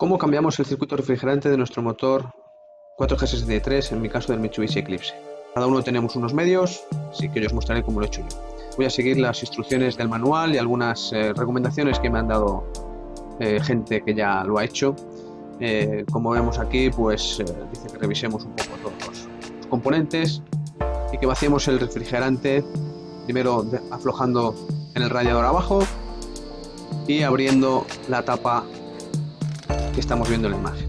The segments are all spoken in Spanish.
¿Cómo cambiamos el circuito refrigerante de nuestro motor 4G63, en mi caso del Mitsubishi Eclipse? Cada uno tenemos unos medios, así que yo os mostraré cómo lo he hecho yo. Voy a seguir las instrucciones del manual y algunas recomendaciones que me han dado gente que ya lo ha hecho. Como vemos aquí, pues dice que revisemos un poco todos los componentes y que vaciemos el refrigerante, primero aflojando en el radiador abajo y abriendo la tapa que estamos viendo en la imagen.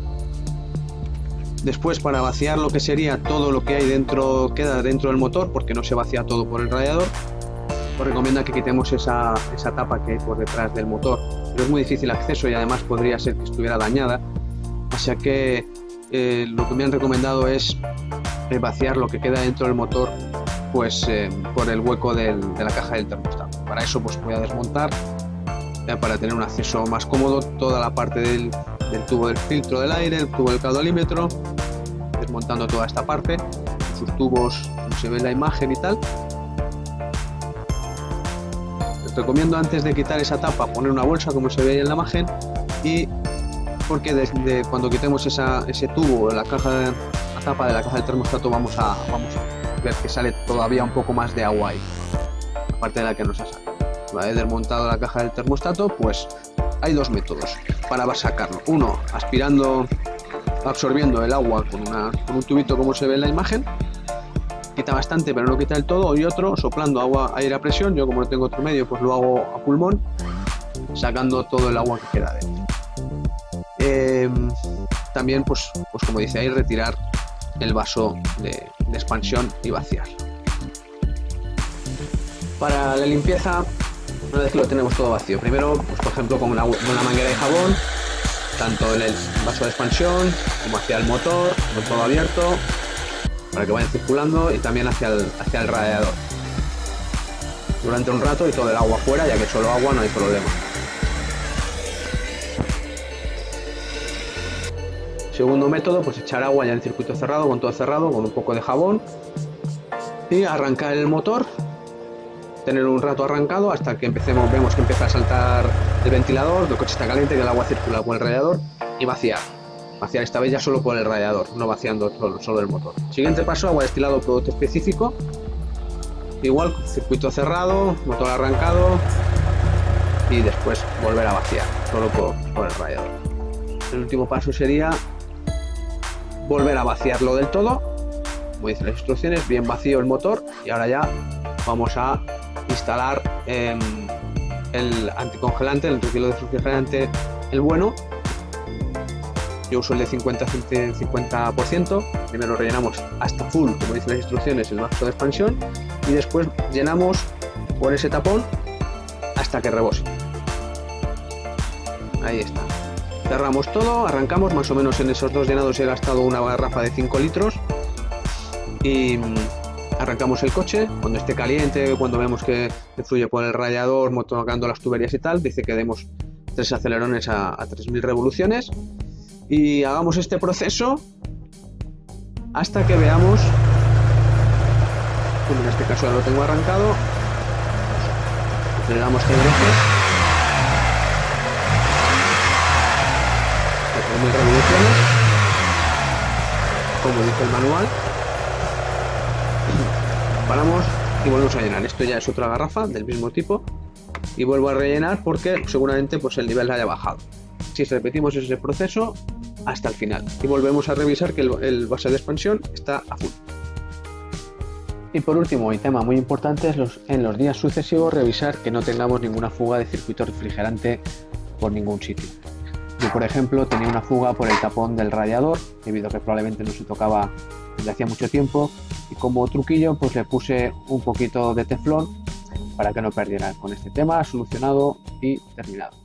Después, para vaciar lo que sería todo lo que hay dentro, queda dentro del motor, porque no se vacía todo por el radiador, os recomienda que quitemos esa tapa que hay por detrás del motor, pero es muy difícil acceso y además podría ser que estuviera dañada, así que lo que me han recomendado es vaciar lo que queda dentro del motor, pues por el hueco de la caja del termostato. Para eso pues voy a desmontar, para tener un acceso más cómodo, toda la parte del tubo del filtro del aire, el tubo del caudalímetro, desmontando toda esta parte, sus tubos, como se ve en la imagen y tal. Les recomiendo, antes de quitar esa tapa, poner una bolsa como se ve ahí en la imagen, y porque desde cuando quitemos ese tubo, la tapa de la caja del termostato, vamos a ver que sale todavía un poco más de agua ahí, aparte de la que nos ha salido. Una vez desmontado la caja del termostato, pues hay dos métodos para sacarlo. Uno, absorbiendo el agua con un tubito como se ve en la imagen, quita bastante pero no quita del todo, y otro, soplando aire a presión. Yo, como no tengo otro medio, pues lo hago a pulmón, sacando todo el agua que queda dentro. También pues como dice ahí, retirar el vaso de expansión y vaciar. Para la limpieza, una vez que lo tenemos todo vacío, primero, pues por ejemplo, con una manguera de jabón, tanto en el vaso de expansión como hacia el motor, con todo abierto, para que vayan circulando, y también hacia el radiador durante un rato, y todo el agua fuera, ya que solo agua no hay problema. Segundo método, pues echar agua ya en el circuito cerrado, con todo cerrado, con un poco de jabón, y arrancar el motor, tener un rato arrancado hasta que vemos que empieza a saltar el ventilador, el coche está caliente, que el agua circula por el radiador, y vaciar esta vez ya solo por el radiador, no vaciando solo el motor. Siguiente paso, agua destilado, producto específico, igual, circuito cerrado, motor arrancado, y después volver a vaciar solo por el radiador. El último paso sería volver a vaciarlo del todo, como dicen las instrucciones, bien vacío el motor, y ahora ya vamos a instalar el anticongelante, el refrigerante, el bueno. Yo uso el de 50%. Primero rellenamos hasta full, como dicen las instrucciones, el vaso de expansión, y después llenamos por ese tapón hasta que rebose. Ahí está. Cerramos todo, arrancamos. Más o menos en esos dos llenados he gastado una garrafa de 5 litros, y arrancamos el coche. Cuando esté caliente, cuando vemos que fluye por el radiador, tocando las tuberías y tal, dice que demos 3 acelerones a 3000 revoluciones, y hagamos este proceso hasta que veamos, como en este caso ya lo tengo arrancado, aceleramos 100 veces, 3000 revoluciones, como dice el manual. Paramos y volvemos a llenar. Esto ya es otra garrafa del mismo tipo, y vuelvo a rellenar porque seguramente pues el nivel haya bajado. Si repetimos ese proceso hasta el final, y volvemos a revisar que el vaso de expansión está a full. Y por último, y tema muy importante, es en los días sucesivos revisar que no tengamos ninguna fuga de circuito refrigerante por ningún sitio. Yo, por ejemplo, tenía una fuga por el tapón del radiador, debido a que probablemente no se tocaba desde hacía mucho tiempo, y como truquillo pues le puse un poquito de teflón para que no perdiera. Con este tema solucionado y terminado.